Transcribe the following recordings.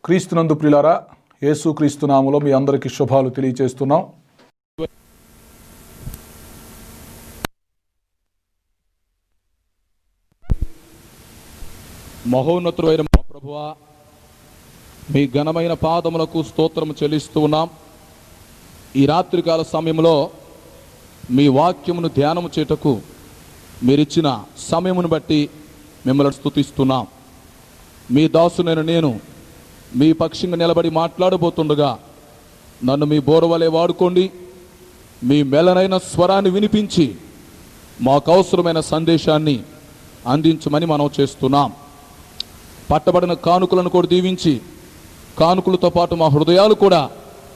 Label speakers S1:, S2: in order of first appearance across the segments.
S1: క్రీస్తునందు ప్రియులారా, యేసు క్రీస్తు నామములో మీ అందరికీ శుభాలు తెలియజేస్తున్నాం.
S2: మహోన్నతుడైన మా ప్రభువా, మీ ఘనమైన పాదములకు స్తోత్రం చెల్లిస్తూ ఉన్నాం. ఈ రాత్రికాల సమయంలో మీ వాక్యమును ధ్యానము చేయుటకు మీరిచ్చిన సమయమును బట్టి మిమ్మల్ని స్తుతిస్తున్నాం. మీ దాసునైన నేను మీ పక్షంగా నిలబడి మాట్లాడబోతుండగా నన్ను మీ బోరవలే వాడుకోండి. మీ మెల్లనైన స్వరాన్ని వినిపించి మాకు అవసరమైన సందేశాన్ని అందించమని మనం చేస్తున్నాం. పట్టబడిన కానుకలను కూడా దీవించి కానుకలతో పాటు మా హృదయాలు కూడా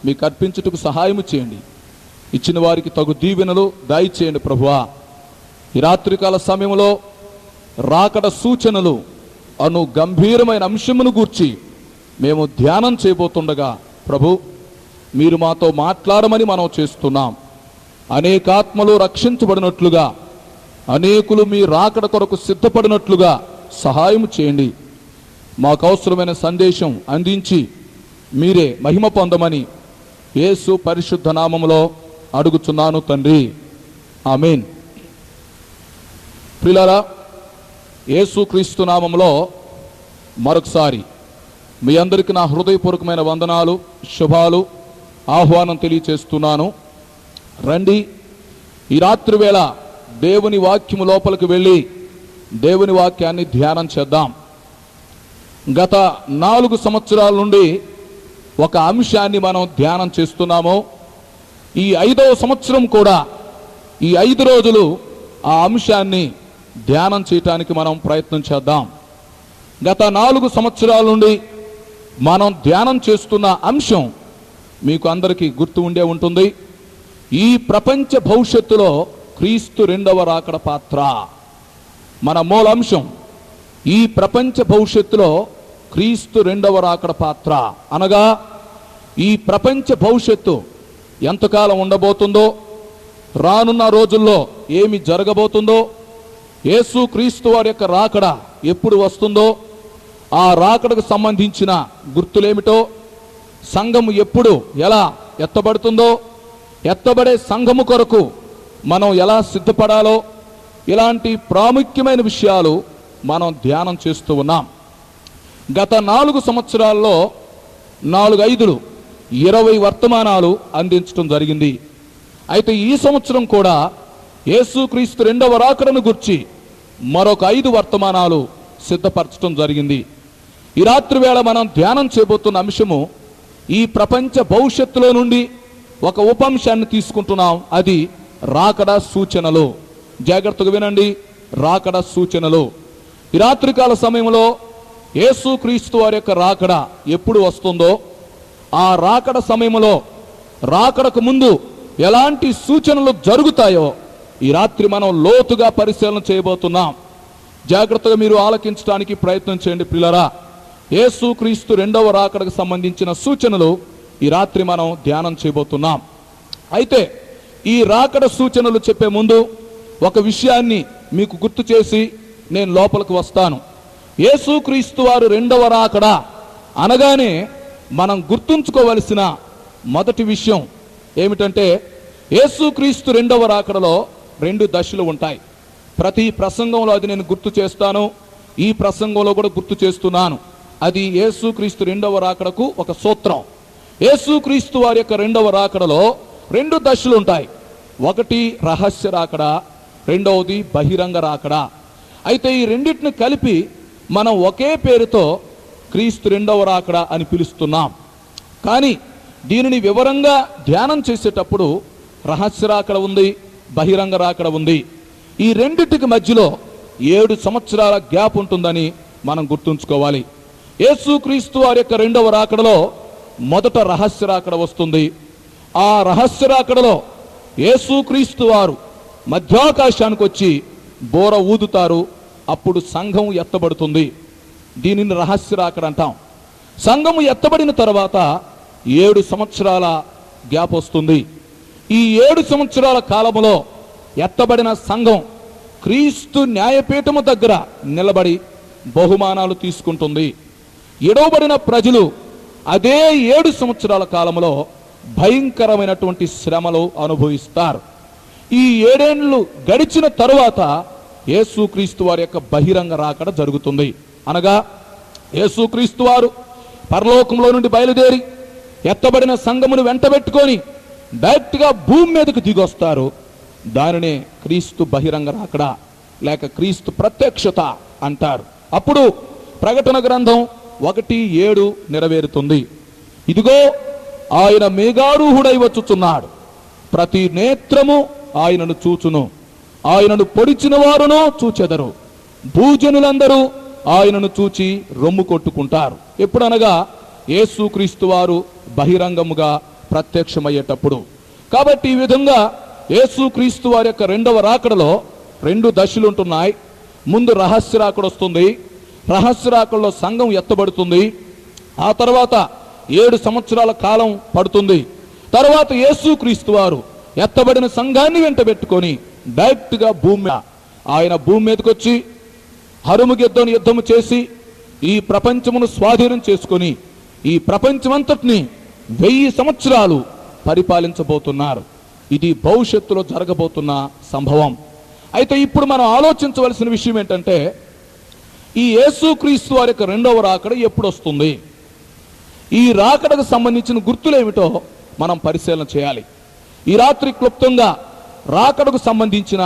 S2: మీకు అర్పించుటకు సహాయం చేయండి. ఇచ్చిన వారికి తగు దీవెనలు దయచేయండి ప్రభువా. ఈ రాత్రికాల సమయంలో రాకడ సూచనలు అను గంభీరమైన అంశమును గూర్చి మేము ధ్యానం చేయబోతుండగా ప్రభు, మీరు మాతో మాట్లాడమని మనం చేస్తున్నాం. అనేక ఆత్మలు రక్షించబడినట్లుగా, అనేకులు మీ రాకడ కొరకు సిద్ధపడినట్లుగా సహాయం చేయండి. మాకు అవసరమైన సందేశం అందించి మీరే మహిమ పొందమని యేసు పరిశుద్ధ నామములో అడుగుచున్నాను తండ్రి, ఆమేన్. ప్రియులారా, యేసు క్రీస్తు నామములో మరొకసారి మీ అందరికీ నా హృదయపూర్వకమైన వందనాలు, శుభాలు, ఆహ్వానం తెలియచేస్తున్నాను. రండి, ఈ రాత్రి వేళ దేవుని వాక్యము లోపలికి వెళ్ళి దేవుని వాక్యాన్ని ధ్యానం చేద్దాం. గత 4 సంవత్సరాల నుండి ఒక అంశాన్ని మనం ధ్యానం చేస్తున్నాము. ఈ 5వ సంవత్సరం కూడా ఈ 5 రోజులు ఆ అంశాన్ని ధ్యానం చేయటానికి మనం ప్రయత్నం చేద్దాం. గత 4 సంవత్సరాల నుండి మనం ధ్యానం చేస్తున్న అంశం మీకు అందరికీ గుర్తు ఉండే ఉంటుంది. ఈ ప్రపంచ భవిష్యత్తులో క్రీస్తు రెండవ రాకడ పాత్ర. మన మూల అంశం ఈ ప్రపంచ భవిష్యత్తులో క్రీస్తు రెండవ రాకడ పాత్ర. అనగా ఈ ప్రపంచ భవిష్యత్తు ఎంతకాలం ఉండబోతుందో, రానున్న రోజుల్లో ఏమి జరగబోతుందో, యేసు క్రీస్తు వారి యొక్క రాకడ ఎప్పుడు వస్తుందో, ఆ రాకడకు సంబంధించిన గుర్తులేమిటో, సంఘము ఎప్పుడు ఎలా ఎత్తబడుతుందో, ఎత్తబడే సంఘము కొరకు మనం ఎలా సిద్ధపడాలో, ఇలాంటి ప్రాముఖ్యమైన విషయాలు మనం ధ్యానం చేస్తూ ఉన్నాం. గత 4 సంవత్సరాల్లో 4-5 20 వర్తమానాలు అందించడం జరిగింది. అయితే ఈ సంవత్సరం కూడా యేసుక్రీస్తు రెండవ రాకడను గురించి మరొక 5 వర్తమానాలు సిద్ధపరచడం జరిగింది. ఈ రాత్రి వేళ మనం ధ్యానం చేయబోతున్న అంశము ఈ ప్రపంచ భవిష్యత్తులో నుండి ఒక ఉపంశాన్ని తీసుకుంటున్నాం. అది రాకడ సూచనలు. జాగ్రత్తగా వినండి, రాకడ సూచనలు. ఈ రాత్రికాల సమయంలో యేసుక్రీస్తు వారి యొక్క రాకడ ఎప్పుడు వస్తుందో, ఆ రాకడ సమయంలో రాకడకు ముందు ఎలాంటి సూచనలు జరుగుతాయో ఈ రాత్రి మనం లోతుగా పరిశీలన చేయబోతున్నాం. జాగ్రత్తగా మీరు ఆలకించడానికి ప్రయత్నం చేయండి ప్రియులారా. యేసుక్రీస్తు రెండవ రాకడకు సంబంధించిన సూచనలు ఈ రాత్రి మనం ధ్యానం చేయబోతున్నాం. అయితే ఈ రాకడ సూచనలు చెప్పే ముందు ఒక విషయాన్ని మీకు గుర్తు చేసి నేను లోపలికి వస్తాను. యేసుక్రీస్తు వారు రెండవ రాకడ అనగానే మనం గుర్తుంచుకోవలసిన మొదటి విషయం ఏమిటంటే, యేసుక్రీస్తు రెండవ రాకడలో 2 దశలు ఉంటాయి. ప్రతి ప్రసంగంలో అది నేను గుర్తు చేస్తాను. ఈ ప్రసంగంలో కూడా గుర్తు చేస్తున్నాను. అది యేసుక్రీస్తు రెండవ రాకడకు ఒక సూత్రం. యేసుక్రీస్తు వారి యొక్క రెండవ రాకడలో 2 దశలు ఉంటాయి. ఒకటి రహస్య రాకడ, రెండవది బహిరంగ రాకడ. అయితే ఈ రెండింటిని కలిపి మనం ఒకే పేరుతో క్రీస్తు రెండవ రాకడ అని పిలుస్తున్నాం. కానీ దీనిని వివరంగా ధ్యానం చేసేటప్పుడు రహస్య రాకడ ఉంది, బహిరంగ రాకడ ఉంది. ఈ రెండిటికి మధ్యలో 7 సంవత్సరాల గ్యాప్ ఉంటుందని మనం గుర్తుంచుకోవాలి. యేసుక్రీస్తు వారి యొక్క రెండవ రాకడలో మొదట రహస్య రాకడ వస్తుంది. ఆ రహస్య రాకడలో యేసుక్రీస్తు వారు మధ్యాకాశానికి వచ్చి బోర ఊదుతారు. అప్పుడు సంఘం ఎత్తబడుతుంది. దీనిని రహస్య రాకడ అంటాం. సంఘము ఎత్తబడిన తర్వాత 7 సంవత్సరాల గ్యాప్ వస్తుంది. ఈ 7 సంవత్సరాల కాలములో ఎత్తబడిన సంఘం క్రీస్తు న్యాయపీఠము దగ్గర నిలబడి బహుమానాలు తీసుకుంటుంది. ఎడవబడిన ప్రజలు అదే 7 సంవత్సరాల కాలంలో భయంకరమైనటువంటి శ్రమలు అనుభవిస్తారు. ఈ 7 ఏళ్ళు గడిచిన తరువాత యేసుక్రీస్తు వారి యొక్క బహిరంగ రాకడ జరుగుతుంది. అనగా యేసుక్రీస్తు వారు పరలోకంలో నుండి బయలుదేరి ఎత్తబడిన సంఘమును వెంటబెట్టుకొని డైరెక్ట్గా భూమి మీదకు దిగొస్తారు. దానినే క్రీస్తు బహిరంగ రాకడ లేక క్రీస్తు ప్రత్యక్షత అంటారు. అప్పుడు ప్రకటన గ్రంథం 1:7 నెరవేరుతుంది. ఇదిగో ఆయన మేఘారూహుడై వచ్చుచున్నాడు, ప్రతి నేత్రము ఆయనను చూచును, ఆయనను పొడిచిన వారును చూచెదరు, భూజనులందరూ ఆయనను చూచి రొమ్ము కొట్టుకుంటారు. ఎప్పుడనగా యేసుక్రీస్తు వారు బహిరంగముగా ప్రత్యక్షమయ్యేటప్పుడు. కాబట్టి ఈ విధంగా యేసుక్రీస్తు వారి యొక్క రెండవ రాకడలో 2 దశలు ఉంటున్నాయి. ముందు రహస్య రాకడ వస్తుంది. రహస్య రాకడలో సంఘం ఎత్తబడుతుంది. ఆ తర్వాత 7 సంవత్సరాల కాలం పడుతుంది. తర్వాత యేసుక్రీస్తు వారు ఎత్తబడిన సంఘాన్ని వెంటబెట్టుకొని డైరెక్ట్గా ఆయన భూమి మీదకి వచ్చి హరుముగిద్దోని యుద్ధము చేసి ఈ ప్రపంచమును స్వాధీనం చేసుకొని ఈ ప్రపంచమంతటిని 1000 సంవత్సరాలు పరిపాలించబోతున్నారు. ఇది భవిష్యత్తులో జరగబోతున్న సంభవం. అయితే ఇప్పుడు మనం ఆలోచించవలసిన విషయం ఏంటంటే, ఈ యేసుక్రీస్తు వారి యొక్క రెండవ రాకడ ఎప్పుడు వస్తుంది, ఈ రాకడకు సంబంధించిన గుర్తులేమిటో మనం పరిశీలన చేయాలి. ఈ రాత్రి క్లుప్తంగా రాకడకు సంబంధించిన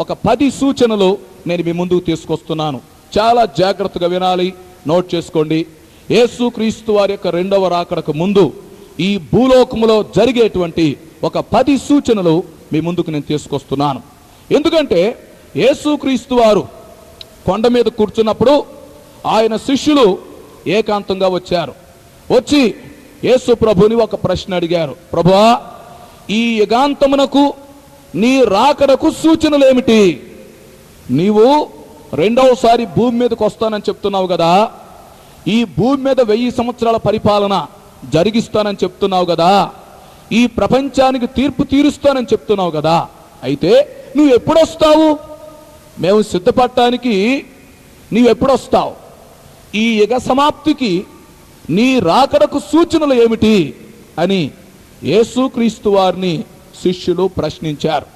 S2: ఒక 10 సూచనలు నేను మీ ముందుకు తీసుకొస్తున్నాను. చాలా జాగ్రత్తగా వినాలి, నోట్ చేసుకోండి. యేసుక్రీస్తు వారి యొక్క రెండవ రాకడకు ముందు ఈ భూలోకములో జరిగేటువంటి ఒక 10 సూచనలు మీ ముందుకు నేను తీసుకొస్తున్నాను. ఎందుకంటే యేసుక్రీస్తు వారు కొండ మీద కూర్చున్నప్పుడు ఆయన శిష్యులు ఏకాంతంగా వచ్చారు. వచ్చి యేసు ప్రభుని ఒక ప్రశ్న అడిగారు. ప్రభువా, ఈ యుగాంతమునకు నీ రాకడకు సూచనలు ఏమిటి? నీవు రెండవసారి భూమి మీదకి వస్తానని చెప్తున్నావు కదా, ఈ భూమి మీద 1000 సంవత్సరాల పరిపాలన జరిగిస్తానని చెప్తున్నావు కదా, ఈ ప్రపంచానికి తీర్పు తీరుస్తానని చెప్తున్నావు కదా, అయితే నువ్వు ఎప్పుడొస్తావు? మేము సిద్ధపడటానికి నీవు ఎప్పుడొస్తావు? ఈ యుగ సమాప్తికి నీ రాకడకు సూచనలు ఏమిటి అని యేసుక్రీస్తు వారిని శిష్యులు ప్రశ్నించారు.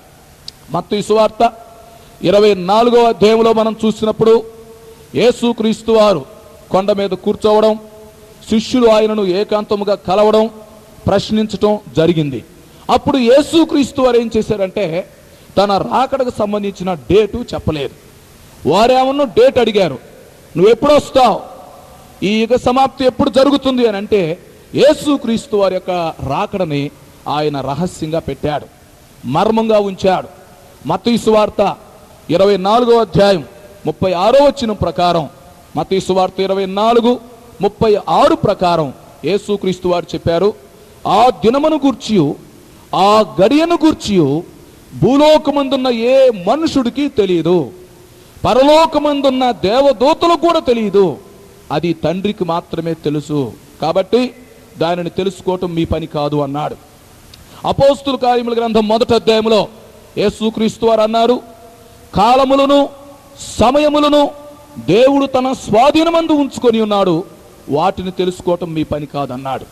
S2: మత్తయి సువార్త 24వ అధ్యాయంలో మనం చూసినప్పుడు యేసుక్రీస్తు వారు కొండ మీద కూర్చోవడం, శిష్యులు ఆయనను ఏకాంతముగా కలవడం, ప్రశ్నించటం జరిగింది. అప్పుడు యేసుక్రీస్తు వారు ఏం చేశారంటే తన రాకడకు సంబంధించిన డేటు చెప్పలేదు. వారేమన్నా డేట్ అడిగారు, నువ్వు ఎప్పుడు వస్తావు, ఈ యుగ సమాప్తి ఎప్పుడు జరుగుతుంది అని అంటే యేసుక్రీస్తు వారి యొక్క రాకడని ఆయన రహస్యంగా పెట్టాడు, మర్మంగా ఉంచాడు. మత్తయి సువార్త 24వ అధ్యాయం 36వ వచనం ప్రకారం, మత్తయి సువార్త 24:36 ప్రకారం యేసుక్రీస్తు వారు చెప్పారు, ఆ దినమును గూర్చియు ఆ గడియను గూర్చియు భూలోకమందున్న ఏ మనుషుడికి తెలియదు, పరలోకమందున్న దేవదూతలకు కూడా తెలియదు, అది తండ్రికి మాత్రమే తెలుసు, కాబట్టి దానిని తెలుసుకోవటం మీ పని కాదు అన్నాడు. అపోస్తుల కార్యముల గ్రంథం 1వ అధ్యాయంలో యేసుక్రీస్తు వారు అన్నారు, కాలములను సమయములను దేవుడు తన స్వాధీనమందు ఉంచుకొని ఉన్నాడు, వాటిని తెలుసుకోవటం మీ పని కాదన్నాడు.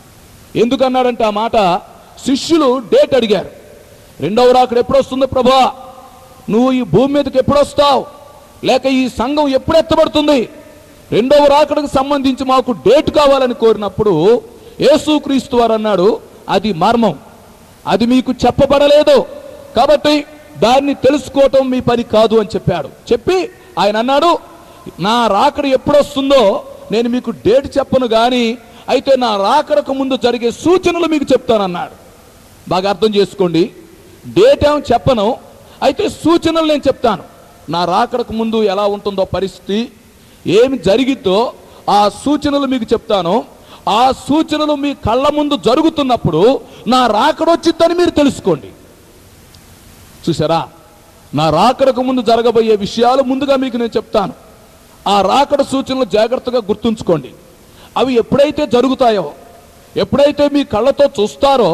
S2: ఎందుకన్నాడంటే ఆ మాట, శిష్యులు డేట్ అడిగారు. రెండవ రాకడ ఎప్పుడు వస్తుంది ప్రభువా, నువ్వు ఈ భూమి మీదకి ఎప్పుడు వస్తావు, లేక ఈ సంఘం ఎప్పుడు ఎత్తబడుతుంది, రెండవ రాకడకు సంబంధించి మాకు డేట్ కావాలని కోరినప్పుడు యేసుక్రీస్తు వారు అన్నాడు, అది మర్మం, అది మీకు చెప్పబడలేదు, కాబట్టి దాన్ని తెలుసుకోవటం మీ పని కాదు అని చెప్పాడు. చెప్పి ఆయన అన్నాడు, నా రాకడ ఎప్పుడు వస్తుందో నేను మీకు డేట్ చెప్పను కానీ అయితే నా రాకడకు ముందు జరిగే సూచనలు మీకు చెప్తానన్నాడు. బాగా అర్థం చేసుకోండి, డేట్ ఏమో చెప్పను, అయితే సూచనలు నేను చెప్తాను. నా రాకడకు ముందు ఎలా ఉంటుందో పరిస్థితి, ఏమి జరిగిద్దో ఆ సూచనలు మీకు చెప్తాను. ఆ సూచనలు మీ కళ్ళ ముందు జరుగుతున్నప్పుడు నా రాకడ వచ్చిద్దని మీరు తెలుసుకోండి. చూసారా, నా రాకడకు ముందు జరగబోయే విషయాలు ముందుగా మీకు నేను చెప్తాను. ఆ రాకడ సూచనలు జాగ్రత్తగా గుర్తుంచుకోండి. అవి ఎప్పుడైతే జరుగుతాయో, ఎప్పుడైతే మీ కళ్ళతో చూస్తారో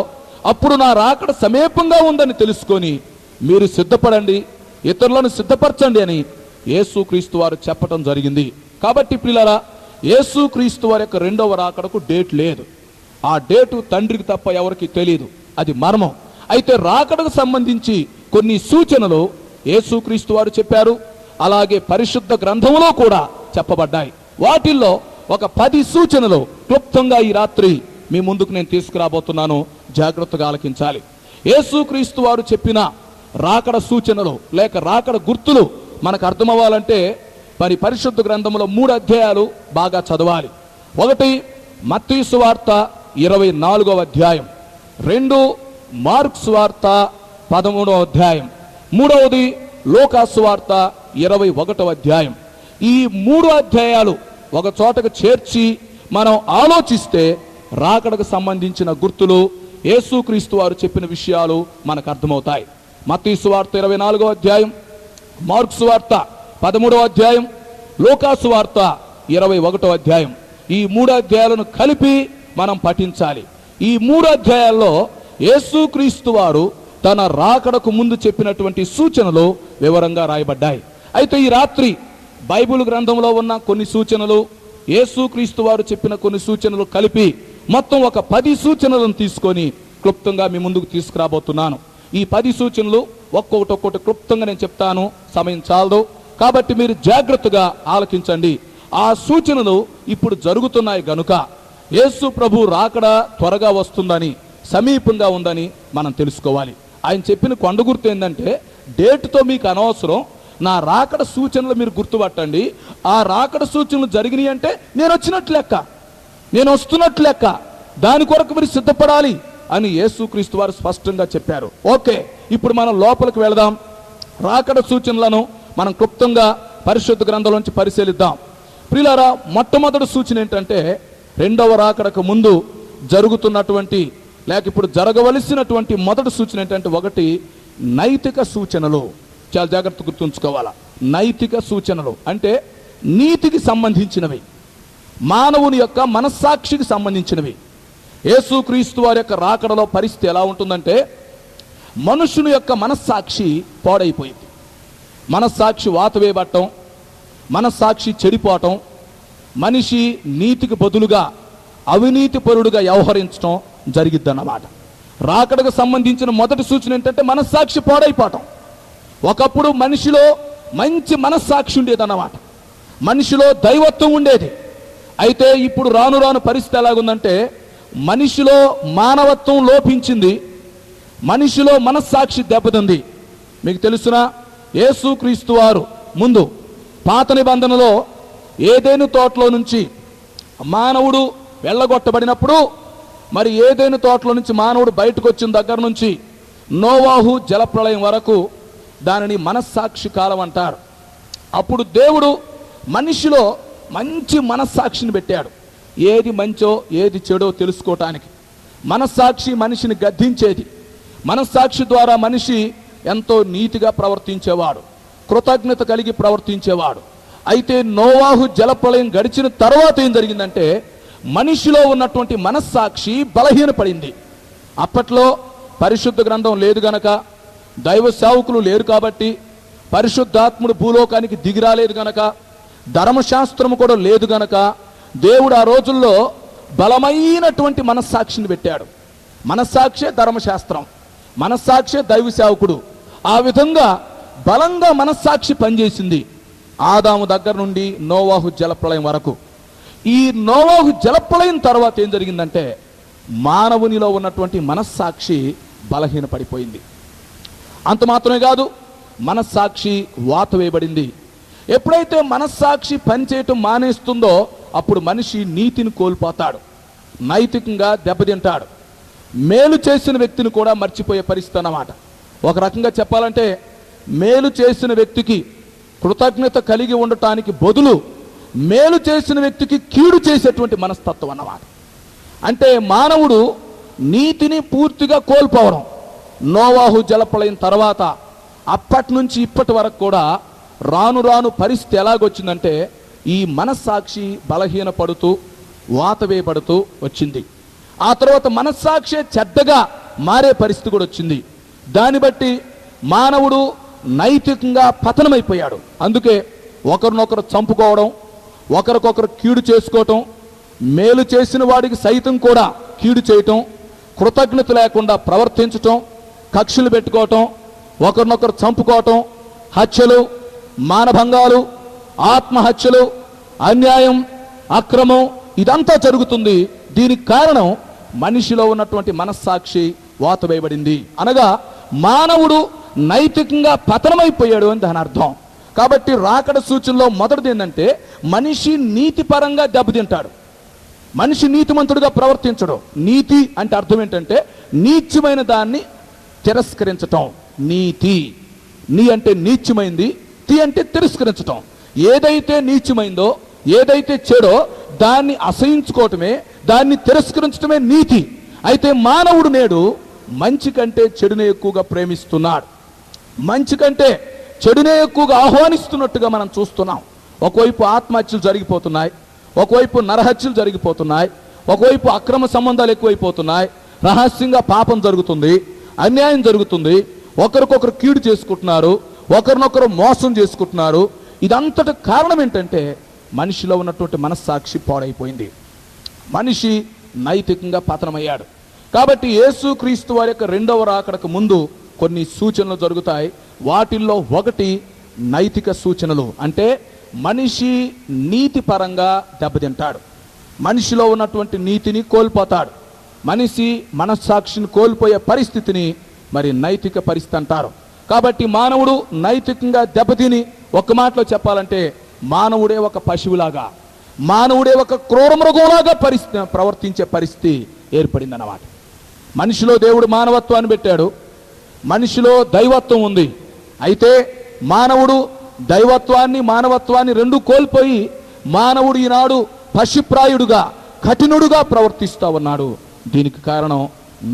S2: అప్పుడు నా రాకడ సమీపంగా ఉందని తెలుసుకొని మీరు సిద్ధపడండి, ఇతరులను సిద్ధపరచండి అని యేసుక్రీస్తు వారు చెప్పటం జరిగింది. కాబట్టి ప్రియులారా, యేసుక్రీస్తు వారి యొక్క రెండవ రాకడకు డేట్ లేదు. ఆ డేటు తండ్రికి తప్ప ఎవరికి తెలియదు, అది మర్మం. అయితే రాకడకు సంబంధించి కొన్ని సూచనలు యేసుక్రీస్తు వారు చెప్పారు, అలాగే పరిశుద్ధ గ్రంథంలో కూడా చెప్పబడ్డాయి. వాటిల్లో ఒక 10 సూచనలు క్లుప్తంగా ఈ రాత్రి మీ ముందుకు నేను తీసుకురాబోతున్నాను. జాగ్రత్తగా ఆలకించాలి. యేసుక్రీస్తు వారు చెప్పిన రాకడ సూచనలు లేక రాకడ గుర్తులు మనకు అర్థమవ్వాలంటే మరి పరిశుద్ధ గ్రంథంలో 3 అధ్యాయాలు బాగా చదవాలి. 1 మత్తయి సువార్త 24వ అధ్యాయం, 2 మార్కు సువార్త 13వ అధ్యాయం, 3వది లూకా సువార్త 21వ అధ్యాయం. ఈ 3 అధ్యాయాలు ఒక చోటకు చేర్చి మనం ఆలోచిస్తే రాకడకు సంబంధించిన గుర్తులు యేసుక్రీస్తు వారు చెప్పిన విషయాలు మనకు అర్థమవుతాయి. మత్తయి సువార్త 24వ అధ్యాయం, మార్కు సువార్త 13వ అధ్యాయం, లూకా సువార్త 21వ అధ్యాయం. ఈ 3 అధ్యాయాలను కలిపి మనం పఠించాలి. ఈ 3 అధ్యాయాల్లో యేసుక్రీస్తు వారు తన రాకడకు ముందు చెప్పినటువంటి సూచనలు వివరంగా రాయబడ్డాయి. అయితే ఈ రాత్రి బైబిల్ గ్రంథంలో ఉన్న కొన్ని సూచనలు, యేసుక్రీస్తు వారు చెప్పిన కొన్ని సూచనలు కలిపి మొత్తం ఒక 10 సూచనలను తీసుకొని క్లుప్తంగా మీ ముందుకు తీసుకురాబోతున్నాను. ఈ 10 సూచనలు ఒక్కొక్కటి క్లుప్తంగా నేను చెప్తాను, సమయం చాలదు. కాబట్టి మీరు జాగ్రత్తగా ఆలకించండి. ఆ సూచనలు ఇప్పుడు జరుగుతున్నాయి గనుక యేసు ప్రభు రాకడ త్వరగా వస్తుందని, సమీపంగా ఉందని మనం తెలుసుకోవాలి. ఆయన చెప్పిన కొండ గుర్తు ఏంటంటే, డేటుతో మీకు అనవసరం, నా రాకడ సూచనలు మీరు గుర్తుపట్టండి. ఆ రాకడ సూచనలు జరిగినాయి అంటే నేను వచ్చినట్లు లెక్క, నేను వస్తున్నట్లు లెక్క, దాని కొరకు మీరు సిద్ధపడాలి అని యేసుక్రీస్తు వారు స్పష్టంగా చెప్పారు. ఓకే, ఇప్పుడు మనం లోపలికి వెళదాం. రాకడ సూచనలను మనం క్లుప్తంగా పరిశుద్ధ గ్రంథంలోంచి పరిశీలిద్దాం. ప్రియులారా, మొట్టమొదటి సూచన ఏంటంటే, రెండవ రాకడకు ముందు జరుగుతున్నటువంటి లేక ఇప్పుడు జరగవలసినటువంటి మొదటి సూచన ఏంటంటే, 1 నైతిక సూచనలు. చాలా జాగ్రత్త గుర్తుంచుకోవాలా. నైతిక సూచనలు అంటే నీతికి సంబంధించినవి, మానవుని యొక్క మనస్సాక్షికి సంబంధించినవి. యేసుక్రీస్తు వారి యొక్క రాకడలో పరిస్థితి ఎలా ఉంటుందంటే, మనుషుని యొక్క మనస్సాక్షి పాడైపోయింది. మనస్సాక్షి వాత వేయబట్టం, మనస్సాక్షి చెడిపోవటం, మనిషి నీతికి బదులుగా అవినీతి పరుడుగా వ్యవహరించడం జరిగిద్దన్నమాట. రాకడకు సంబంధించిన మొదటి సూచన ఏంటంటే మనస్సాక్షి పాడైపోవటం. ఒకప్పుడు మనిషిలో మంచి మనస్సాక్షి ఉండేదన్నమాట, మనిషిలో దైవత్వం ఉండేది. అయితే ఇప్పుడు రాను రాను పరిస్థితి ఎలాగుందంటే, మనిషిలో మానవత్వం లోపించింది, మనిషిలో మనస్సాక్షి దెబ్బతింది. మీకు తెలుసునా, యేసుక్రీస్తు వారు ముందు పాత నిబంధనలో ఏదైనా తోటలో నుంచి మానవుడు వెళ్ళగొట్టబడినప్పుడు, మరి ఏదైనా తోటలో నుంచి మానవుడు బయటకు వచ్చిన దగ్గర నుంచి నోవాహు జలప్రళయం వరకు దానిని మనస్సాక్షి కాలం అంటారు. అప్పుడు దేవుడు మనిషిలో మంచి మనస్సాక్షిని పెట్టాడు, ఏది మంచో ఏది చెడో తెలుసుకోవటానికి. మనస్సాక్షి మనిషిని గద్దించేది. మనస్సాక్షి ద్వారా మనిషి ఎంతో నీతిగా ప్రవర్తించేవాడు, కృతజ్ఞత కలిగి ప్రవర్తించేవాడు. అయితే నోవాహు జలప్రళయం గడిచిన తర్వాత ఏం జరిగిందంటే, మనిషిలో ఉన్నటువంటి మనస్సాక్షి బలహీనపడింది. అప్పట్లో పరిశుద్ధ గ్రంథం లేదు గనక, దైవ సేవకులు లేరు కాబట్టి, పరిశుద్ధాత్ముడు భూలోకానికి దిగిరాలేదు గనక, ధర్మశాస్త్రము కూడా లేదు గనక, దేవుడు ఆ రోజుల్లో బలమైనటువంటి మనస్సాక్షిని పెట్టాడు. మనస్సాక్షే ధర్మశాస్త్రం, మనస్సాక్షే దైవ సేవకుడు. ఆ విధంగా బలంగా మనస్సాక్షి పనిచేసింది ఆదాము దగ్గర నుండి నోవాహు జలప్రళయం వరకు. ఈ నోవాహు జలప్రళయం తర్వాత ఏం జరిగిందంటే, మానవునిలో ఉన్నటువంటి మనస్సాక్షి బలహీనపడిపోయింది. అంత మాత్రమే కాదు, మనస్సాక్షి వాత వేయబడింది. ఎప్పుడైతే మనస్సాక్షి పనిచేయటం మానేస్తుందో అప్పుడు మనిషి నీతిని కోల్పోతాడు, నైతికంగా దెబ్బతింటాడు, మేలు చేసిన వ్యక్తిని కూడా మర్చిపోయే పరిస్థితి అన్నమాట. ఒక రకంగా చెప్పాలంటే, మేలు చేసిన వ్యక్తికి కృతజ్ఞత కలిగి ఉండటానికి బదులు మేలు చేసిన వ్యక్తికి కీడు చేసేటువంటి మనస్తత్వం అన్నమాట. అంటే మానవుడు నీతిని పూర్తిగా కోల్పోవడం. నోవాహు జలప్రళయం తర్వాత అప్పటి నుంచి ఇప్పటి వరకు కూడా రాను రాను పరిస్థితి ఎలాగొచ్చిందంటే, ఈ మనస్సాక్షి బలహీనపడుతూ వాత వేయబడుతూ వచ్చింది. ఆ తర్వాత మనస్సాక్షి చెడ్డగా మారే పరిస్థితి కూడా వచ్చింది. దాన్ని బట్టి మానవుడు నైతికంగా పతనమైపోయాడు. అందుకే ఒకరినొకరు చంపుకోవడం, ఒకరికొకరు కీడు చేసుకోవటం, మేలు చేసిన వాడికి సైతం కూడా కీడు చేయటం, కృతజ్ఞత లేకుండా ప్రవర్తించటం, కక్షలు పెట్టుకోవటం, ఒకరినొకరు చంపుకోవటం, హత్యలు, మానభంగాలు, ఆత్మహత్యలు, అన్యాయం, అక్రమం ఇదంతా జరుగుతుంది. దీనికి కారణం మనిషిలో ఉన్నటువంటి మనస్సాక్షి వాతవేయబడింది. అనగా మానవుడు నైతికంగా పతనమైపోయాడు అని దాని అర్థం. కాబట్టి రాకడ సూచనలో మొదటిది ఏంటంటే మనిషి నీతిపరంగా దెబ్బతింటాడు. మనిషి నీతిమంతుడిగా ప్రవర్తించడం. నీతి అంటే అర్థం ఏంటంటే నీచమైన దాన్ని తిరస్కరించటం. నీతి, నీ అంటే నీచమైంది, తి అంటే తిరస్కరించటం. ఏదైతే నీచమైందో, ఏదైతే చెడో దాన్ని అసహించుకోవటమే, దాన్ని తిరస్కరించటమే నీతి. అయితే మానవుడు నేడు మంచి కంటే చెడునే ఎక్కువగా ప్రేమిస్తున్నాడు. మంచి కంటే చెడునే ఎక్కువగా ఆహ్వానిస్తున్నట్టుగా మనం చూస్తున్నాం. ఒకవైపు ఆత్మహత్యలు జరిగిపోతున్నాయి, ఒకవైపు నరహత్యలు జరిగిపోతున్నాయి, ఒకవైపు అక్రమ సంబంధాలు ఎక్కువైపోతున్నాయి, రహస్యంగా పాపం జరుగుతుంది, అన్యాయం జరుగుతుంది, ఒకరికొకరు కీడు చేసుకుంటున్నారు, ఒకరినొకరు మోసం చేసుకుంటున్నారు. ఇదంతటి కారణం ఏంటంటే మనిషిలో ఉన్నటువంటి మనస్సాక్షి పాడైపోయింది. మనిషి నైతికంగా పతనమయ్యాడు. కాబట్టి యేసుక్రీస్తు వారి యొక్క రెండవ రాకడకు ముందు కొన్ని సూచనలు జరుగుతాయి. వాటిల్లో ఒకటి నైతిక సూచనలు. అంటే మనిషి నీతి పరంగా దెబ్బతింటాడు, మనిషిలో ఉన్నటువంటి నీతిని కోల్పోతాడు. మనిషి మనస్సాక్షిని కోల్పోయే పరిస్థితిని మరి నైతిక పరిస్థితి అంటారు. కాబట్టి మానవుడు నైతికంగా దెబ్బతిని, ఒక్క మాటలో చెప్పాలంటే మానవుడే ఒక పశువులాగా, మానవుడే ఒక క్రూర మృగంలాగా ప్రవర్తించే పరిస్థితి ఏర్పడింది అన్నమాట. మనిషిలో దేవుడు మానవత్వాన్ని పెట్టాడు, మనిషిలో దైవత్వం ఉంది. అయితే మానవుడు దైవత్వాన్ని మానవత్వాన్ని రెండు కోల్పోయి మానవుడు ఈనాడు పశుప్రాయుడుగా, కఠినుడుగా ప్రవర్తిస్తూ ఉన్నాడు. దీనికి కారణం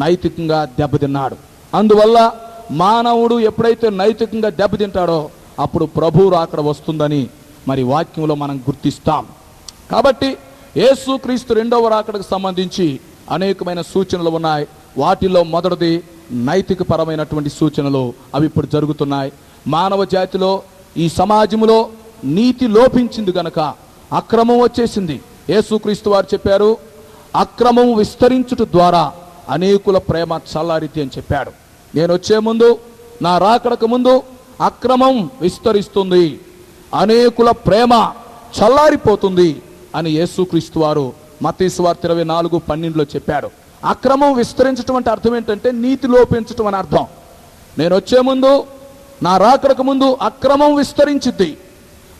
S2: నైతికంగా దెబ్బతిన్నాడు. అందువల్ల మానవుడు ఎప్పుడైతే నైతికంగా దెబ్బతింటాడో అప్పుడు ప్రభు రాకడ వస్తుందని మరి వాక్యంలో మనం గుర్తిస్తాం. కాబట్టి యేసుక్రీస్తు రెండవ రాకడకు సంబంధించి అనేకమైన సూచనలు ఉన్నాయి. వాటిల్లో మొదటిది నైతిక పరమైనటువంటి సూచనలు. అవి ఇప్పుడు జరుగుతున్నాయి. మానవ జాతిలో, ఈ సమాజంలో నీతి లోపించింది గనక అక్రమం వచ్చేసింది. యేసుక్రీస్తు వారు చెప్పారు, అక్రమం విస్తరించుట ద్వారా అనేకుల ప్రేమ చల్లారితి అని చెప్పాడు. నేను వచ్చే ముందు, నా రాకడకు ముందు అక్రమం విస్తరిస్తుంది, అనేకుల ప్రేమ చల్లారిపోతుంది అని యేసుక్రీస్తు వారు మత్తయి సువార్త 24:12 చెప్పాడు. అక్రమం విస్తరించడం అంటే అర్థం ఏంటంటే నీతి లోపించటం అని అర్థం. నేను వచ్చే ముందు, నా రాకడకు ముందు అక్రమం విస్తరించిద్ది,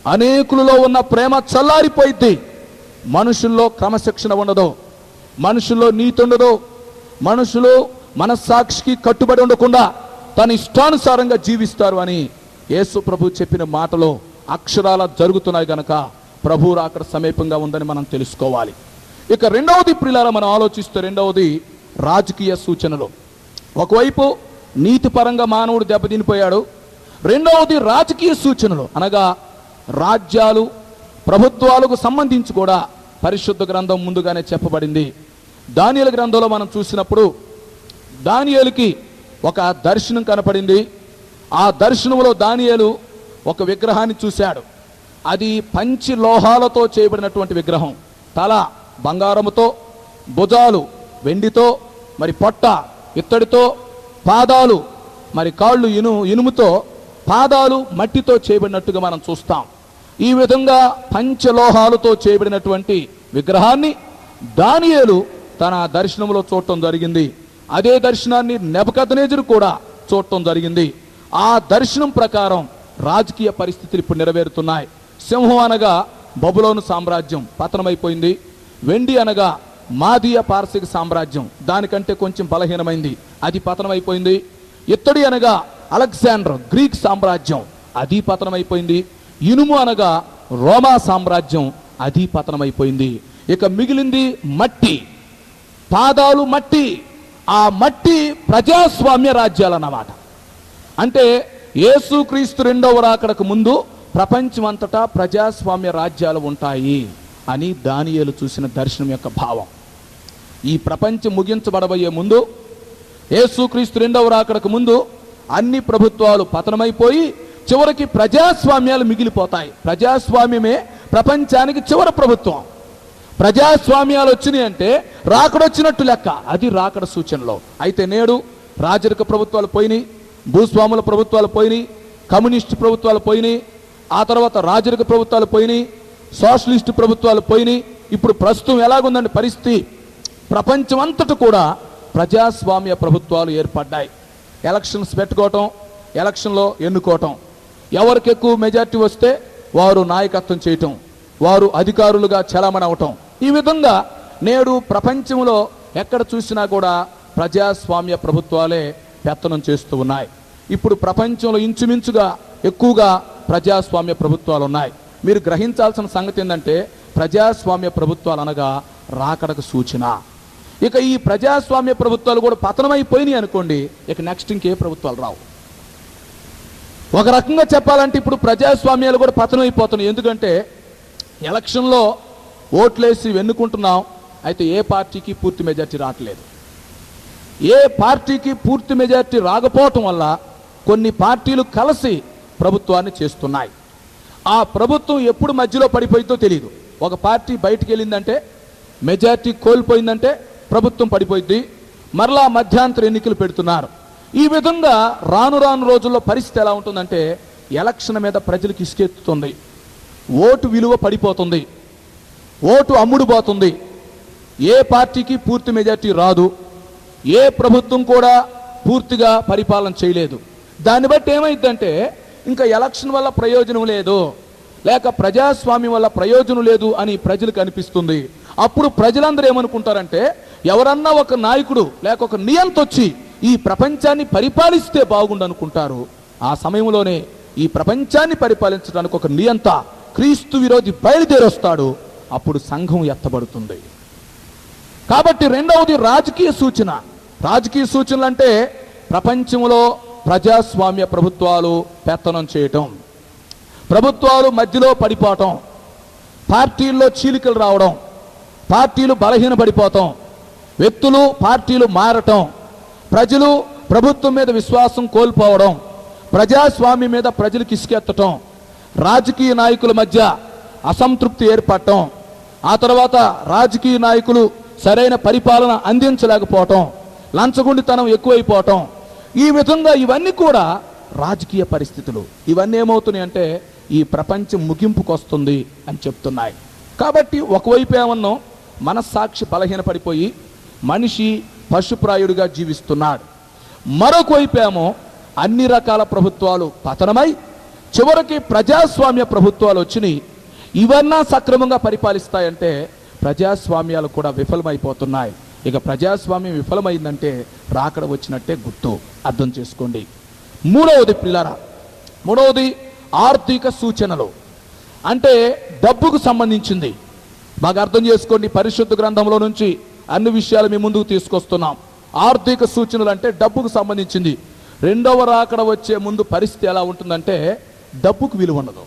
S2: అనేకులలో ఉన్న ప్రేమ చల్లారిపోయిద్ది. మనుషుల్లో క్రమశిక్షణ ఉండదు, మనుషుల్లో నీతి ఉండదు, మనుషులు మనస్సాక్షికి కట్టుబడి ఉండకుండా తన ఇష్టానుసారంగా జీవిస్తారు అని యేసు ప్రభు చెప్పిన మాటలో అక్షరాల జరుగుతున్నాయి గనక ప్రభు రాకడ సమీపంగా ఉందని మనం తెలుసుకోవాలి. ఇక రెండవది ప్రియులారా, మనం ఆలోచిస్తే రెండవది రాజకీయ సూచనలు. ఒకవైపు నీతిపరంగా మానవుడు దెబ్బతినిపోయాడు, రెండవది రాజకీయ సూచనలు. అనగా రాజ్యాలు, ప్రభుత్వాలకు సంబంధించి కూడా పరిశుద్ధ గ్రంథం ముందుగానే చెప్పబడింది. దానియేలు గ్రంథంలో మనం చూసినప్పుడు దానియేలుకి ఒక దర్శనం కనపడింది. ఆ దర్శనంలో దానియేలు ఒక విగ్రహాన్ని చూశాడు. అది పంచలోహాలతో చేయబడినటువంటి విగ్రహం. తల బంగారముతో, భుజాలు వెండితో, మరి పొట్ట ఇత్తడితో, పాదాలు మరి కాళ్ళు ఇనుముతో, పాదాలు మట్టితో చేయబడినట్టుగా మనం చూస్తాం. ఈ విధంగా పంచలోహాలతో చేయబడినటువంటి విగ్రహాన్ని దానియేలు తన దర్శనంలో చూడటం జరిగింది. అదే దర్శనాన్ని నెబుకద్నెజరు కూడా చూడటం జరిగింది. ఆ దర్శనం ప్రకారం రాజకీయ పరిస్థితులు ఇప్పుడు నెరవేరుతున్నాయి. సింహం అనగా బబులోను సామ్రాజ్యం పతనమైపోయింది. వెండి అనగా మాదీయ పారసిక సామ్రాజ్యం, దానికంటే కొంచెం బలహీనమైంది, అది పతనమైపోయింది. ఇత్తడి అనగా అలెగ్జాండర్ గ్రీక్ సామ్రాజ్యం, అది పతనమైపోయింది. ఇనుము అనగా రోమా సామ్రాజ్యం, అది పతనమైపోయింది. ఇక మిగిలింది మట్టి, పాదాలు మట్టి. ఆ మట్టి ప్రజాస్వామ్య రాజ్యాలు అన్నమాట. అంటే యేసుక్రీస్తు రెండవ రాకడకు ముందు ప్రపంచమంతటా ప్రజాస్వామ్య రాజ్యాలు ఉంటాయి అని దానియేలు చూసిన దర్శనం యొక్క భావం. ఈ ప్రపంచం ముగించబడబోయే ముందు, యేసుక్రీస్తు రెండవ రాకడకు ముందు అన్ని ప్రభుత్వాలు పతనమైపోయి చివరికి ప్రజాస్వామ్యాలు మిగిలిపోతాయి. ప్రజాస్వామ్యమే ప్రపంచానికి చివరి ప్రభుత్వం. ప్రజాస్వామ్యాలు వచ్చినాయి అంటే రాకడొచ్చినట్టు లెక్క. అది రాకడ సూచనలో. అయితే నేడు రాజరిక ప్రభుత్వాలు పోయినాయి, భూస్వాముల ప్రభుత్వాలు పోయినాయి, కమ్యూనిస్టు ప్రభుత్వాలు పోయినాయి, ఆ తర్వాత రాజరిక ప్రభుత్వాలు పోయినాయి, సోషలిస్టు ప్రభుత్వాలు పోయినాయి. ఇప్పుడు ప్రస్తుతం ఎలాగుందండి పరిస్థితి? ప్రపంచం అంతటా కూడా ప్రజాస్వామ్య ప్రభుత్వాలు ఏర్పడ్డాయి. ఎలక్షన్స్ పెట్టుకోవటం, ఎలక్షన్లో ఎన్నుకోవటం, ఎవరికి ఎక్కువ మెజార్టీ వస్తే వారు నాయకత్వం చేయటం, వారు అధికారులుగా చలామణి అవటం. ఈ విధంగా నేడు ప్రపంచంలో ఎక్కడ చూసినా కూడా ప్రజాస్వామ్య ప్రభుత్వాలే పెత్తనం చేస్తూ ఉన్నాయి. ఇప్పుడు ప్రపంచంలో ఇంచుమించుగా ఎక్కువగా ప్రజాస్వామ్య ప్రభుత్వాలు ఉన్నాయి. మీరు గ్రహించాల్సిన సంగతి ఏంటంటే ప్రజాస్వామ్య ప్రభుత్వాలు అనగా రాకడకు సూచన. ఇక ఈ ప్రజాస్వామ్య ప్రభుత్వాలు కూడా పతనమైపోయినాయి అనుకోండి, ఇక నెక్స్ట్ ఇంకే ప్రభుత్వాలు రావు. ఒక రకంగా చెప్పాలంటే ఇప్పుడు ప్రజాస్వామ్యాలు కూడా పతనమైపోతున్నాయి. ఎందుకంటే ఎలక్షన్లో ఓట్లేసి ఎన్నుకుంటున్నాం, అయితే ఏ పార్టీకి పూర్తి మెజార్టీ రావట్లేదు. ఏ పార్టీకి పూర్తి మెజార్టీ రాకపోవటం వల్ల కొన్ని పార్టీలు కలిసి ప్రభుత్వాన్ని చేస్తున్నాయి. ఆ ప్రభుత్వం ఎప్పుడు మధ్యలో పడిపోయిందో తెలియదు. ఒక పార్టీ బయటికి వెళ్ళిందంటే, మెజార్టీ కోల్పోయిందంటే ప్రభుత్వం పడిపోయింది, మరలా మధ్యాంతర ఎన్నికలు పెడుతున్నారు. ఈ విధంగా రాను రాను రోజుల్లో పరిస్థితి ఎలా ఉంటుందంటే ఎలక్షన్ మీద ప్రజలకు ఇసుకెత్తుతుంది, ఓటు విలువ పడిపోతుంది, ఓటు అమ్ముడుపోతుంది. ఏ పార్టీకి పూర్తి మెజార్టీ రాదు, ఏ ప్రభుత్వం కూడా పూర్తిగా పరిపాలన చేయలేదు. దాన్ని బట్టి ఏమైందంటే ఇంకా ఎలక్షన్ వల్ల ప్రయోజనం లేదు, లేక ప్రజాస్వామ్యం వల్ల ప్రయోజనం లేదు అని ప్రజలకు అనిపిస్తుంది. అప్పుడు ప్రజలందరూ ఏమనుకుంటారంటే ఎవరన్నా ఒక నాయకుడు లేక ఒక నియంత వచ్చి ఈ ప్రపంచాన్ని పరిపాలిస్తే బాగుండు అనుకుంటారు. ఆ సమయంలోనే ఈ ప్రపంచాన్ని పరిపాలించడానికి ఒక నియంత క్రీస్తు విరోధి బయలుదేరొస్తాడు. అప్పుడు సంఘం ఎత్తబడుతుంది. కాబట్టి రెండవది రాజకీయ సూచన. రాజకీయ సూచనలు అంటే ప్రపంచంలో ప్రజాస్వామ్య ప్రభుత్వాలు పెత్తనం చేయటం, ప్రభుత్వాలు మధ్యలో పడిపోవటం, పార్టీల్లో చీలికలు రావడం, పార్టీలు బలహీనపడిపోవటం, వ్యక్తులు పార్టీలు మారటం, ప్రజలు ప్రభుత్వం మీద విశ్వాసం కోల్పోవడం, ప్రజాస్వామ్యం మీద ప్రజలకు ఇసుకెత్తటం, రాజకీయ నాయకుల మధ్య అసంతృప్తి ఏర్పడటం, ఆ తర్వాత రాజకీయ నాయకులు సరైన పరిపాలన అందించలేకపోవటం, లంచగొండితనం ఎక్కువైపోవటం, ఈ విధంగా ఇవన్నీ కూడా రాజకీయ పరిస్థితులు. ఇవన్నీ ఏమవుతున్నాయి అంటే ఈ ప్రపంచం ముగింపుకు వస్తుంది అని చెప్తున్నాయి. కాబట్టి ఒకవైపు ఏమన్నా మనస్సాక్షి బలహీనపడిపోయి మనిషి పశుప్రాయుడిగా జీవిస్తున్నాడు, మరొక వైపు ఏమో అన్ని రకాల ప్రభుత్వాలు పతనమై చివరికి ప్రజాస్వామ్య ప్రభుత్వాలు వచ్చినాయి. ఇవన్నా సక్రమంగా పరిపాలిస్తాయంటే ప్రజాస్వామ్యాలు కూడా విఫలమైపోతున్నాయి. ఇక ప్రజాస్వామ్యం విఫలమైందంటే రాకడ వచ్చినట్టే గుర్తు, అర్థం చేసుకోండి. మూడవది పిల్లరా, మూడవది ఆర్థిక సూచనలు. అంటే డబ్బుకు సంబంధించింది. బాగా అర్థం చేసుకోండి. పరిశుద్ధ గ్రంథంలో నుంచి అన్ని విషయాలు మీ ముందుకు తీసుకొస్తున్నాం. ఆర్థిక సూచనలు అంటే డబ్బుకు సంబంధించింది. రెండవ రాకడ వచ్చే ముందు పరిస్థితి ఎలా ఉంటుందంటే డబ్బుకు విలువ ఉండదు,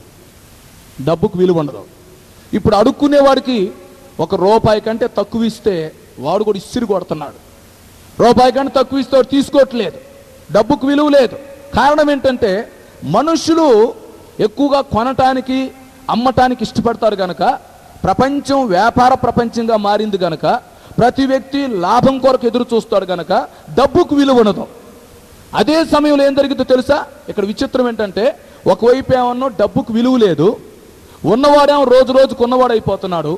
S2: డబ్బుకు విలువ ఉండదు. ఇప్పుడు అడుక్కునేవాడికి ₹1 కంటే తక్కువ ఇస్తే వాడు కూడా ఇసిరి కొడుతున్నాడు. ₹1 కంటే తక్కువ ఇస్తే వాడు తీసుకోవట్లేదు. డబ్బుకు విలువ లేదు. కారణం ఏంటంటే మనుషులు ఎక్కువగా కొనటానికి అమ్మటానికి ఇష్టపడతారు కనుక, ప్రపంచం వ్యాపార ప్రపంచంగా మారింది కనుక, ప్రతి వ్యక్తి లాభం కొరకు ఎదురు చూస్తాడు కనుక డబ్బుకు విలువ ఉండదు. అదే సమయంలో ఏం జరిగిందో తెలుసా? ఇక్కడ విచిత్రం ఏంటంటే ఒకవైపు ఏమన్నా డబ్బుకు విలువ లేదు, ఉన్నవాడేమో రోజు రోజుకు ఉన్నవాడైపోతున్నాడు,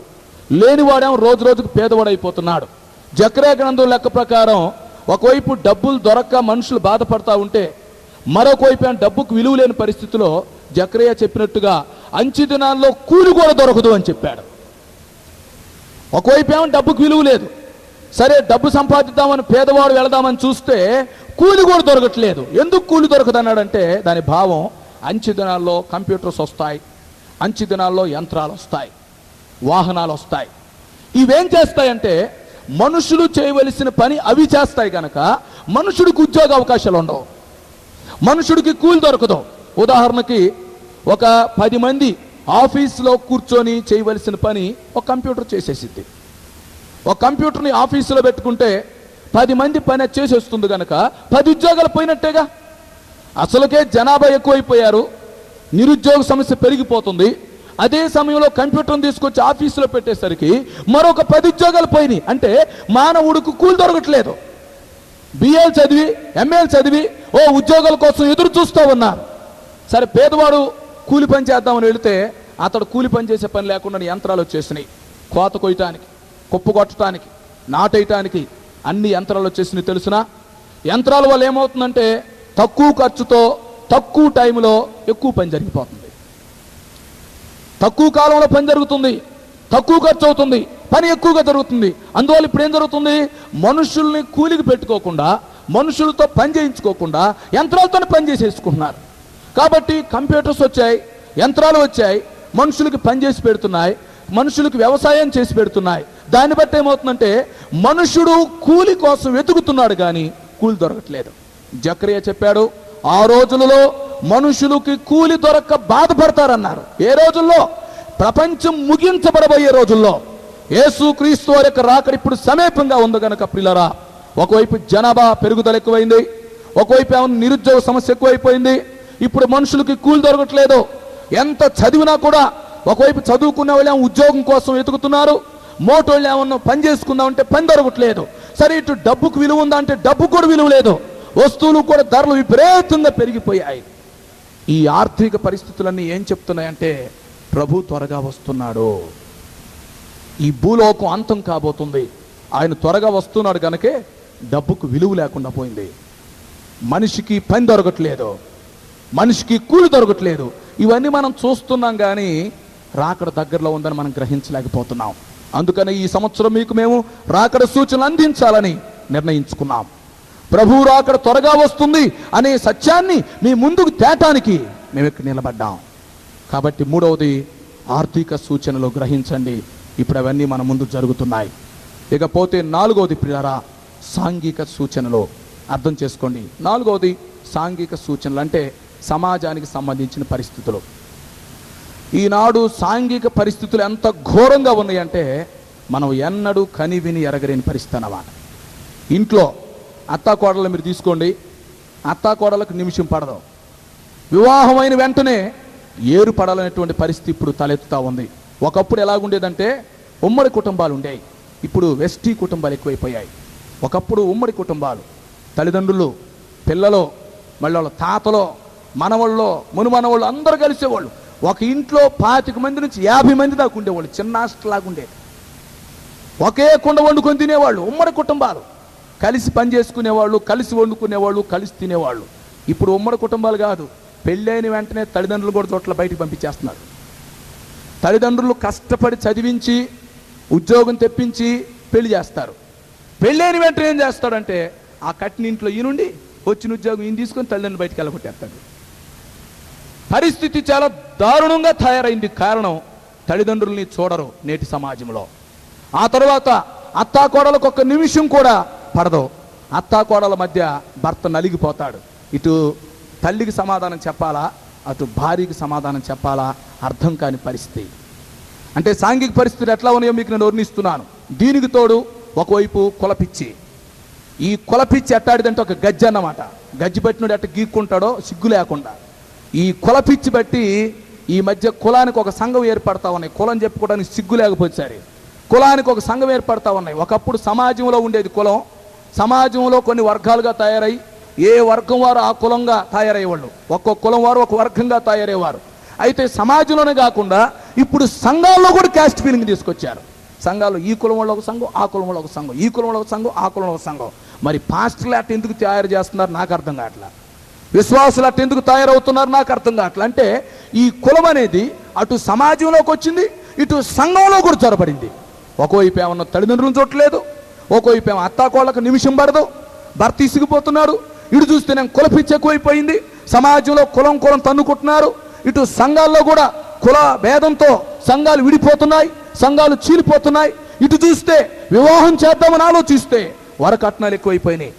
S2: లేనివాడేమో రోజు రోజుకు పేదవాడైపోతున్నాడు. జకర్యా గ్రంథం లెక్క ప్రకారం ఒకవైపు డబ్బులు దొరక్క మనుషులు బాధపడతా ఉంటే, మరొక వైపు డబ్బుకు విలువ లేని పరిస్థితిలో జకర్యా చెప్పినట్టుగా అంచె దినాల్లో కూలి కూడా దొరకదు అని చెప్పాడు. ఒకవైపు ఏమో డబ్బుకు విలువ లేదు, సరే డబ్బు సంపాదిద్దామని పేదవాడు వెళదామని చూస్తే కూలి కూడా దొరకట్లేదు. ఎందుకు కూలి దొరకదు అన్నాడంటే దాని భావం అంచె దినాల్లో కంప్యూటర్స్ వస్తాయి, అంచె దినాల్లో యంత్రాలు వస్తాయి, వాహనాలు వస్తాయి. ఇవేం చేస్తాయంటే మనుషులు చేయవలసిన పని అవి చేస్తాయి కనుక మనుషుడికి ఉద్యోగ అవకాశాలు ఉండవు, మనుషుడికి కూలి దొరకదు. ఉదాహరణకి ఒక 10 మంది ఆఫీసులో కూర్చొని చేయవలసిన పని ఒక కంప్యూటర్ చేసేసిద్ది. ఒక కంప్యూటర్ని ఆఫీసులో పెట్టుకుంటే 10 మంది పని చేసేస్తుంది కనుక 10 ఉద్యోగాలు పోయినట్టేగా. అసలుకే జనాభా ఎక్కువైపోయారు, నిరుద్యోగ సమస్య పెరిగిపోతుంది. అదే సమయంలో కంప్యూటర్ని తీసుకొచ్చి ఆఫీసులో పెట్టేసరికి మరొక 10 ఉద్యోగాలు పోయినాయి. అంటే మానవుడికి కూలి దొరకట్లేదు. బిఏలు చదివి ఎంఏలు చదివి ఉద్యోగాల కోసం ఎదురు చూస్తూ ఉన్నారు. సరే, పేదవాడు కూలి పని చేద్దామని వెళితే అతడు కూలి పని చేసే పని లేకుండా యంత్రాలు వచ్చేసినాయి. కోత కొయ్యటానికి, కుప్పు కొట్టడానికి, నాటేయటానికి అన్ని యంత్రాలు వచ్చేసినాయి. తెలుసునా? యంత్రాల వల్ల ఏమవుతుందంటే తక్కువ ఖర్చుతో తక్కువ టైంలో ఎక్కువ పని జరిగిపోతుంది. తక్కువ కాలంలో పని జరుగుతుంది, తక్కువ ఖర్చు అవుతుంది, పని ఎక్కువగా జరుగుతుంది. అందువల్ల ఇప్పుడు ఏం జరుగుతుంది? మనుషుల్ని కూలికి పెట్టుకోకుండా, మనుషులతో పని చేయించుకోకుండా యంత్రాలతోనే పని చేసేసుకుంటున్నారు. కాబట్టి కంప్యూటర్స్ వచ్చాయి, యంత్రాలు వచ్చాయి, మనుషులకి పని చేసి పెడుతున్నాయి, మనుషులకు వ్యవసాయం చేసి పెడుతున్నాయి. దాన్ని బట్టి ఏమవుతుందంటే మనుషుడు కూలి కోసం వెతుకుతున్నాడు కానీ కూలి దొరకట్లేదు. జకరియా చెప్పాడు, ఆ రోజులలో మనుషులకి కూలి దొరక్క బాధపడతారన్నారు. ఏ రోజుల్లో? ప్రపంచం ముగించబడబోయే రోజుల్లో. యేసుక్రీస్తు వారి యొక్క రాకడ ఇప్పుడు సమీపంగా ఉంది కనుక ప్రియులారా, ఒకవైపు జనాభా పెరుగుదల ఎక్కువైంది, ఒకవైపు ఏమన్నా నిరుద్యోగ సమస్య ఎక్కువైపోయింది. ఇప్పుడు మనుషులకి కూలి దొరకట్లేదు. ఎంత చదివినా కూడా ఒకవైపు చదువుకునే వాళ్ళు ఏమో ఉద్యోగం కోసం వెతుకుతున్నారు, మోటోళ్ళు ఏమన్నా పని చేసుకుందామంటే పని దొరకట్లేదు. సరే, ఇటు డబ్బుకు విలువ ఉందా అంటే డబ్బుకు కూడా విలువ లేదు. వస్తువులు కూడా ధరలు విపరీతంగా పెరిగిపోయాయి. ఈ ఆర్థిక పరిస్థితులన్నీ ఏం చెప్తున్నాయంటే ప్రభు త్వరగా వస్తున్నాడు, ఈ భూలోకం అంతం కాబోతుంది, ఆయన త్వరగా వస్తున్నాడు కనుకే డబ్బుకు విలువ లేకుండా పోయింది. మనిషికి పని దొరకట్లేదు, మనిషికి కూలి దొరకట్లేదు. ఇవన్నీ మనం చూస్తున్నాం కానీ రాకడ దగ్గరలో ఉందని మనం గ్రహించలేకపోతున్నాం. అందుకని ఈ సంవత్సరం మీకు మేము రాకడ సూచనలు అందించాలని నిర్ణయించుకున్నాం. ప్రభు రాకడ త్వరగా వస్తుంది అనే సత్యాన్ని మీ ముందుకు తేటానికి మేము ఇక్కడ నిలబడ్డాం. కాబట్టి మూడవది ఆర్థిక సూచనలు గ్రహించండి. ఇప్పుడు అవన్నీ మన ముందు జరుగుతున్నాయి. ఇకపోతే నాలుగవది ప్రియారా, సాంఘిక సూచనలు అర్థం చేసుకోండి. నాలుగవది సాంఘిక సూచనలు అంటే సమాజానికి సంబంధించిన పరిస్థితులు. ఈనాడు సాంఘిక పరిస్థితులు ఎంత ఘోరంగా ఉన్నాయంటే మనం ఎన్నడూ కని విని ఎరగలేని పరిస్థితి అన్నమాట. ఇంట్లో అత్తాకోడలు మీరు తీసుకోండి, అత్తాకోడలకు నిమిషం పడదు. వివాహమైన వెంటనే ఏరు పడాలనేటువంటి పరిస్థితి ఇప్పుడు తలెత్తుతూ ఉంది. ఒకప్పుడు ఎలాగుండేదంటే ఉమ్మడి కుటుంబాలు ఉండేవి, ఇప్పుడు వెస్టీ కుటుంబాలు ఎక్కువైపోయాయి. ఒకప్పుడు ఉమ్మడి కుటుంబాలు, తల్లిదండ్రులు, పిల్లలు, మళ్ళీ వాళ్ళ తాతలో, మనవాళ్ళు, మునుమనవాళ్ళు అందరూ కలిసేవాళ్ళు. ఒక ఇంట్లో 25 మంది నుంచి 50 మంది దాకా ఉండేవాళ్ళు. చిన్న హాస్టల్ లాగా ఉండేది. ఒకే కుండ వండుకొని తినేవాళ్ళు. ఉమ్మడి కుటుంబాలు కలిసి పని చేసుకునేవాళ్ళు, కలిసి వండుకునేవాళ్ళు, కలిసి తినేవాళ్ళు. ఇప్పుడు ఉమ్మడి కుటుంబాలు కాదు. పెళ్ళైన వెంటనే తల్లిదండ్రులు కూడా చోట్ల బయటికి పంపించేస్తున్నారు. తల్లిదండ్రులు కష్టపడి చదివించి ఉద్యోగం తెప్పించి పెళ్లి చేస్తారు. పెళ్ళైన వెంటనే ఏం చేస్తాడంటే ఆ కట్టిన ఇంట్లో ఈయనుండి వచ్చిన ఉద్యోగం ఈయన తీసుకొని తల్లిదండ్రులు బయటికి వెళ్ళగొట్టేస్తాడు. పరిస్థితి చాలా దారుణంగా తయారైంది. కారణం తల్లిదండ్రుల్ని చూడరు నేటి సమాజంలో. ఆ తర్వాత అత్తాకోడలకు ఒక్క నిమిషం కూడా పడదు. అత్తాకోడల మధ్య భర్త నలిగిపోతాడు. ఇటు తల్లికి సమాధానం చెప్పాలా, అటు భార్యకి సమాధానం చెప్పాలా అర్థం కాని పరిస్థితి. అంటే సాంఘిక పరిస్థితులు ఎట్లా ఉన్నాయో మీకు నేను వర్ణిస్తున్నాను. దీనికి తోడు ఒకవైపు కులపిచ్చి. ఈ కులపిచ్చి ఎట్టాడిదంటే ఒక గజ్జి అన్నమాట. గజ్జి పట్టినోడు ఎట్ట గీక్కుంటాడో సిగ్గు లేకుండా ఈ కులపిచ్చి బట్టి ఈ మధ్య కులానికి ఒక సంఘం ఏర్పడతా ఉన్నాయి. కులం చెప్పుకోవడానికి సిగ్గు లేకపోతే సరే కులానికి ఒక సంఘం ఏర్పడతా ఉన్నాయి. ఒకప్పుడు సమాజంలో ఉండేది కులం. సమాజంలో కొన్ని వర్గాలుగా తయారై ఏ వర్గం వారు ఆ కులంగా తయారయ్యేవాళ్ళు. ఒక్కొక్క కులం వారు ఒక వర్గంగా తయారయ్యేవారు. అయితే సమాజంలోనే కాకుండా ఇప్పుడు సంఘాల్లో కూడా క్యాస్ట్ ఫీలింగ్ తీసుకొచ్చారు. సంఘాలు ఈ కులం వాళ్ళు ఒక సంఘం, ఆ కులం వాళ్ళు ఒక సంఘం, ఈ కులం వాళ్ళు ఒక సంఘం, ఆ కులం ఒక సంఘం. మరి పాస్టర్లు అట్ట ఎందుకు తయారు చేస్తున్నారు నాకు అర్థం కావట్లా. విశ్వాసులు అట్ట ఎందుకు తయారవుతున్నారు నాకు అర్థం కావట్లా. అంటే ఈ కులం అనేది అటు సమాజంలోకి వచ్చింది, ఇటు సంఘంలో కూడా చొరబడింది. ఒకవైపు ఏమన్నా తల్లిదండ్రులను చూడలేదు, ఒకవైపు ఏమో అత్తాకోళ్ళకు నిమిషం పడదు, భర్త ఇసిగిపోతున్నాడు. ఇటు చూస్తే నేను కులపిచ్చి ఎక్కువైపోయింది. సమాజంలో కులం తన్నుకుంటున్నారు. ఇటు సంఘాల్లో కూడా కుల భేదంతో సంఘాలు విడిపోతున్నాయి, సంఘాలు చీలిపోతున్నాయి. ఇటు చూస్తే వివాహం చేద్దామని ఆలోచిస్తే వరకట్నాలు ఎక్కువైపోయినాయి.